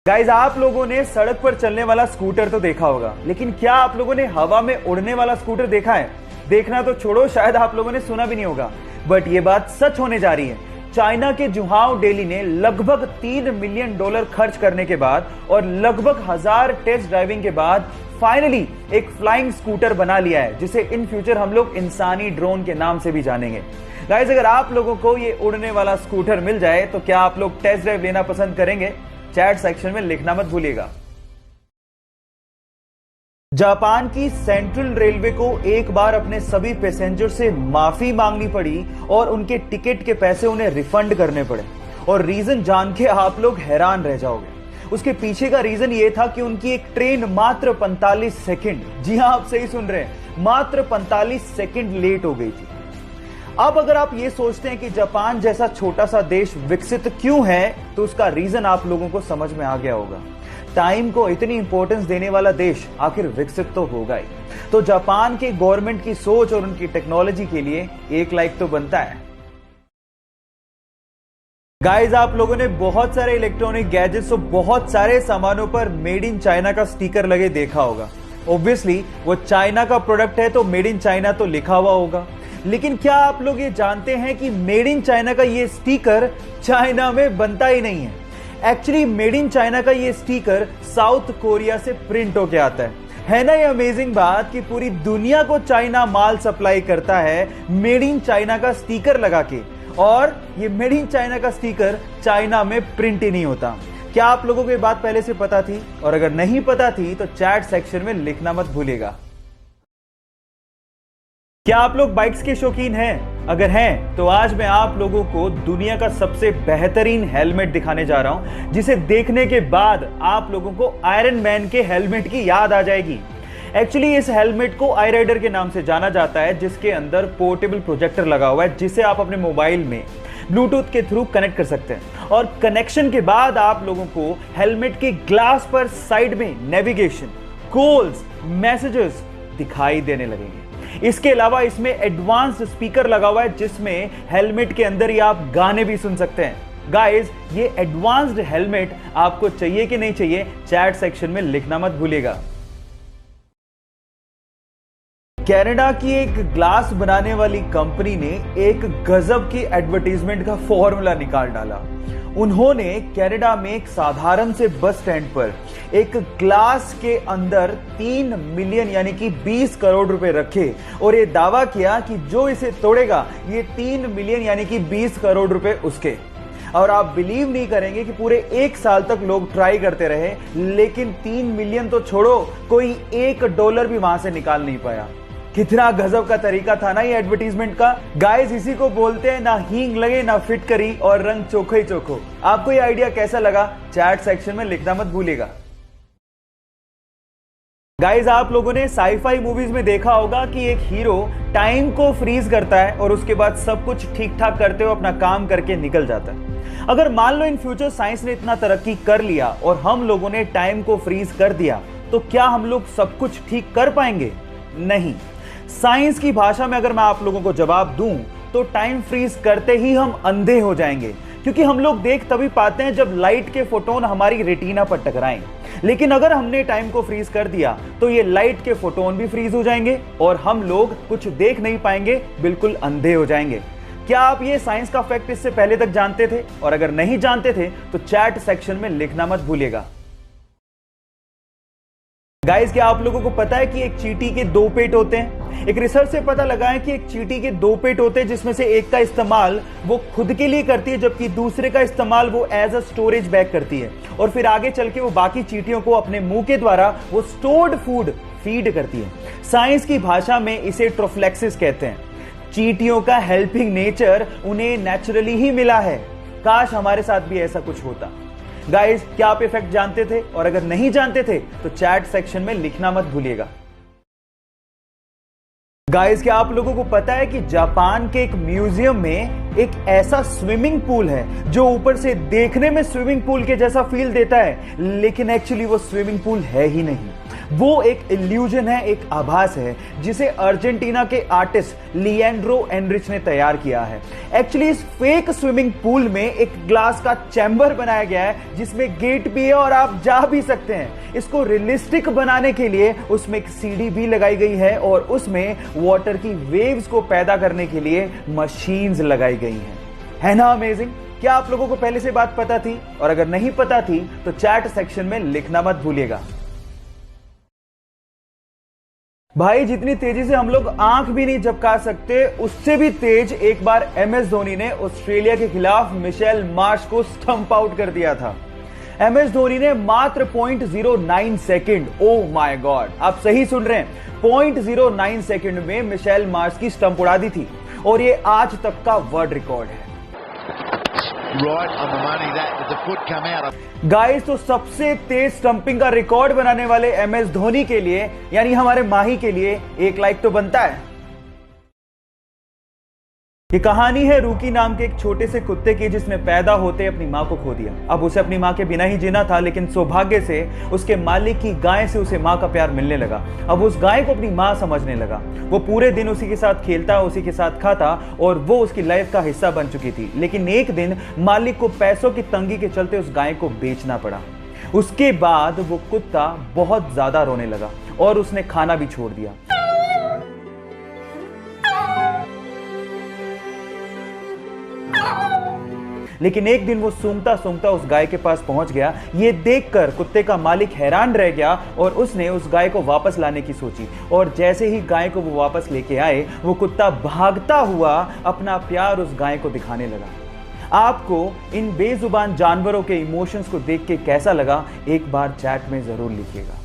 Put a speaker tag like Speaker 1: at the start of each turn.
Speaker 1: Guys, आप लोगों ने सड़क पर चलने वाला स्कूटर तो देखा होगा, लेकिन क्या आप लोगों ने हवा में उड़ने वाला स्कूटर देखा है? देखना तो छोड़ो, शायद आप लोगों ने सुना भी नहीं होगा, बट ये बात सच होने जा रही है। चाइना के जुहाओ डेली ने लगभग $3 मिलियन खर्च करने के बाद और लगभग 1000 टेस्ट ड्राइविंग के बाद फाइनली एक फ्लाइंग स्कूटर बना लिया है, जिसे इन फ्यूचर हम लोग इंसानी ड्रोन के नाम से भी जानेंगे। गाइज, अगर आप लोगों को ये उड़ने वाला स्कूटर मिल जाए तो क्या आप लोग टेस्ट ड्राइव लेना पसंद करेंगे? चैट सेक्शन में लिखना मत भूलिएगा। जापान की सेंट्रल रेलवे को एक बार अपने सभी पैसेंजर से माफी मांगनी पड़ी और उनके टिकट के पैसे उन्हें रिफंड करने पड़े। और रीजन जान के आप लोग हैरान रह जाओगे। उसके पीछे का रीजन यह था कि उनकी एक ट्रेन मात्र 45 सेकंड, जी हां आप सही सुन रहे हैं, मात्र 45 सेकंड लेट हो गई थी। अब अगर आप ये सोचते हैं कि जापान जैसा छोटा सा देश विकसित क्यों है, तो उसका रीजन आप लोगों को समझ में आ गया होगा। टाइम को इतनी इंपॉर्टेंस देने वाला देश आखिर विकसित तो होगा ही। तो जापान के गवर्नमेंट की सोच और उनकी टेक्नोलॉजी के लिए एक लाइक तो बनता है। गाइज, आप लोगों ने बहुत सारे इलेक्ट्रॉनिक गैजेट्स और बहुत सारे सामानों पर मेड इन चाइना का स्टिकर लगे देखा होगा। ऑब्वियसली वो चाइना का प्रोडक्ट है तो मेड इन चाइना तो लिखा हुआ होगा, लेकिन क्या आप लोग ये जानते हैं कि मेड इन चाइना का ये स्टिकर चाइना में बनता ही नहीं है। एक्चुअली मेड इन चाइना का ये स्टिकर साउथ कोरिया से प्रिंट होके आता है ना? ये अमेजिंग बात कि पूरी दुनिया को चाइना माल सप्लाई करता है मेड इन चाइना का स्टिकर लगा के, और ये मेड इन चाइना का स्टिकर चाइना में प्रिंट ही नहीं होता। क्या आप लोगों को ये बात पहले से पता थी? और अगर नहीं पता थी तो चैट सेक्शन में लिखना मत भूलिएगा। क्या आप लोग बाइक्स के शौकीन हैं? अगर हैं तो आज मैं आप लोगों को दुनिया का सबसे बेहतरीन हेलमेट दिखाने जा रहा हूं, जिसे देखने के बाद आप लोगों को आयरन मैन के हेलमेट की याद आ जाएगी। एक्चुअली इस हेलमेट को आई राइडर के नाम से जाना जाता है, जिसके अंदर पोर्टेबल प्रोजेक्टर लगा हुआ है, जिसे आप अपने मोबाइल में ब्लूटूथ के थ्रू कनेक्ट कर सकते हैं। और कनेक्शन के बाद आप लोगों को हेलमेट के ग्लास पर साइड में नेविगेशन, कॉल्स, मैसेजेस दिखाई देने लगेंगे। इसके अलावा इसमें एडवांस्ड स्पीकर लगा हुआ है, जिसमें हेलमेट के अंदर ही आप गाने भी सुन सकते हैं। गाइस, ये एडवांस्ड हेलमेट आपको चाहिए कि नहीं चाहिए? चैट सेक्शन में लिखना मत भूलिएगा। कनाडा की एक ग्लास बनाने वाली कंपनी ने एक गजब की एडवर्टाइजमेंट का फॉर्मूला निकाल डाला। उन्होंने कनाडा में एक साधारण से बस स्टैंड पर एक ग्लास के अंदर 3 मिलियन यानी कि 20 करोड़ रुपए रखे और ये दावा किया कि जो इसे तोड़ेगा ये 3 मिलियन यानी कि 20 करोड़ रुपए उसके। और आप बिलीव नहीं करेंगे कि पूरे 1 साल तक लोग ट्राई करते रहे, लेकिन 3 मिलियन तो छोड़ो, कोई $1 भी वहां से निकाल नहीं पाया। कितना गजब का तरीका था ना ये एडवर्टीजमेंट का। गाइस, इसी को बोलते हैं ना हींग लगे ना फिट करी और रंग चोखो ही चोखो। आपको ये आइडिया कैसा लगा? चैट सेक्शन में लिखना मत भूलिएगा। गाइस, आप लोगों ने साईफाई मूवीज में देखा होगा कि एक हीरो टाइम को फ्रीज करता है और उसके बाद सब कुछ ठीक ठाक करते हुए अपना काम करके निकल जाता है। अगर मान लो इन फ्यूचर साइंस ने इतना तरक्की कर लिया और हम लोगों ने टाइम को फ्रीज कर दिया, तो क्या हम लोग सब कुछ ठीक कर पाएंगे? नहीं। साइंस की भाषा में अगर मैं आप लोगों को जवाब दूं तो टाइम फ्रीज करते ही हम अंधे हो जाएंगे, क्योंकि हम लोग देख तभी पाते हैं जब लाइट के फोटोन हमारी रेटिना पर टकराएं। लेकिन अगर हमने टाइम को फ्रीज कर दिया तो ये लाइट के फोटोन भी फ्रीज हो जाएंगे और हम लोग कुछ देख नहीं पाएंगे, बिल्कुल अंधे हो जाएंगे। क्या आप ये साइंस का फैक्ट इससे पहले तक जानते थे? और अगर नहीं जानते थे तो चैट सेक्शन में लिखना मत भूलिएगा। गाइस, क्या आप लोगों को पता है कि एक चींटी के 2 पेट होते हैं? एक रिसर्च से पता लगा है कि एक चींटी के 2 पेट होते हैं, जिसमें से एक का इस्तेमाल वो खुद के लिए करती है, जबकि दूसरे का इस्तेमाल वो एज अ स्टोरेज बैग करती है। और फिर आगे चल के वो बाकी चींटियों को अपने मुंह के द्वारा वो स्टोर्ड फूड फीड करती है। साइंस की भाषा में इसे ट्रोफ्लेक्सिस कहते हैं। चींटियों का हेल्पिंग नेचर उन्हें नेचुरली ही मिला है। काश हमारे साथ भी ऐसा कुछ होता। गाइस, क्या आप इफेक्ट जानते थे? और अगर नहीं जानते थे तो चैट सेक्शन में लिखना मत भूलिएगा। गाइस, क्या आप लोगों को पता है कि जापान के एक म्यूजियम में एक ऐसा स्विमिंग पूल है जो ऊपर से देखने में स्विमिंग पूल के जैसा फील देता है, लेकिन एक्चुअली वो स्विमिंग पूल है ही नहीं, वो एक इल्यूजन है, एक आभास है जिसे अर्जेंटीना के आर्टिस्ट लिएंड्रो एनरिच ने तैयार किया है। एक्चुअली इस फेक स्विमिंग पूल में एक ग्लास का चैम्बर बनाया गया है जिसमें गेट भी है और आप जा भी सकते हैं। इसको रियलिस्टिक बनाने के लिए उसमें एक सीढ़ी भी लगाई गई है और उसमें वाटर की वेव्स को पैदा करने के लिए मशीन्स लगाई गई हैं। है ना अमेजिंग? क्या आप लोगों को पहले से बात पता थी? और अगर नहीं पता थी तो चैट सेक्शन में लिखना मत भूलिएगा। भाई जितनी तेजी से हम लोग आंख भी नहीं झपका सकते, उससे भी तेज एक बार एमएस धोनी ने ऑस्ट्रेलिया के खिलाफ मिशेल मार्श को स्टंप आउट कर दिया था। एमएस धोनी ने मात्र 0.09 सेकंड, ओ माय गॉड, आप सही सुन रहे हैं, 0.09 सेकंड में मिशेल मार्श की स्टंप उड़ा दी थी और ये आज तक का वर्ल्ड रिकॉर्ड है। गाइस, तो सबसे तेज स्टंपिंग का रिकॉर्ड बनाने वाले एमएस धोनी के लिए, यानी हमारे माही के लिए, एक लाइक तो बनता है। ये कहानी है रूकी नाम के एक छोटे से कुत्ते की जिसने पैदा होते अपनी मां को खो दिया। अब उसे अपनी मां के बिना ही जीना था, लेकिन सौभाग्य से उसके मालिक की गाय से उसे मां का प्यार मिलने लगा। अब उस गाय को अपनी मां समझने लगा। वो पूरे दिन उसी के साथ खेलता, उसी के साथ खाता और वो उसकी लाइफ का हिस्सा बन चुकी थी। लेकिन एक दिन मालिक को पैसों की तंगी के चलते उस गाय को बेचना पड़ा। उसके बाद वो कुत्ता बहुत ज्यादा रोने लगा और उसने खाना भी छोड़ दिया। लेकिन एक दिन वो सूंघता सूंघता उस गाय के पास पहुंच गया। ये देखकर कुत्ते का मालिक हैरान रह गया और उसने उस गाय को वापस लाने की सोची। और जैसे ही गाय को वो वापस लेके आए, वो कुत्ता भागता हुआ अपना प्यार उस गाय को दिखाने लगा। आपको इन बेजुबान जानवरों के इमोशंस को देख के कैसा लगा, एक बार चैट में जरूर लिखिएगा।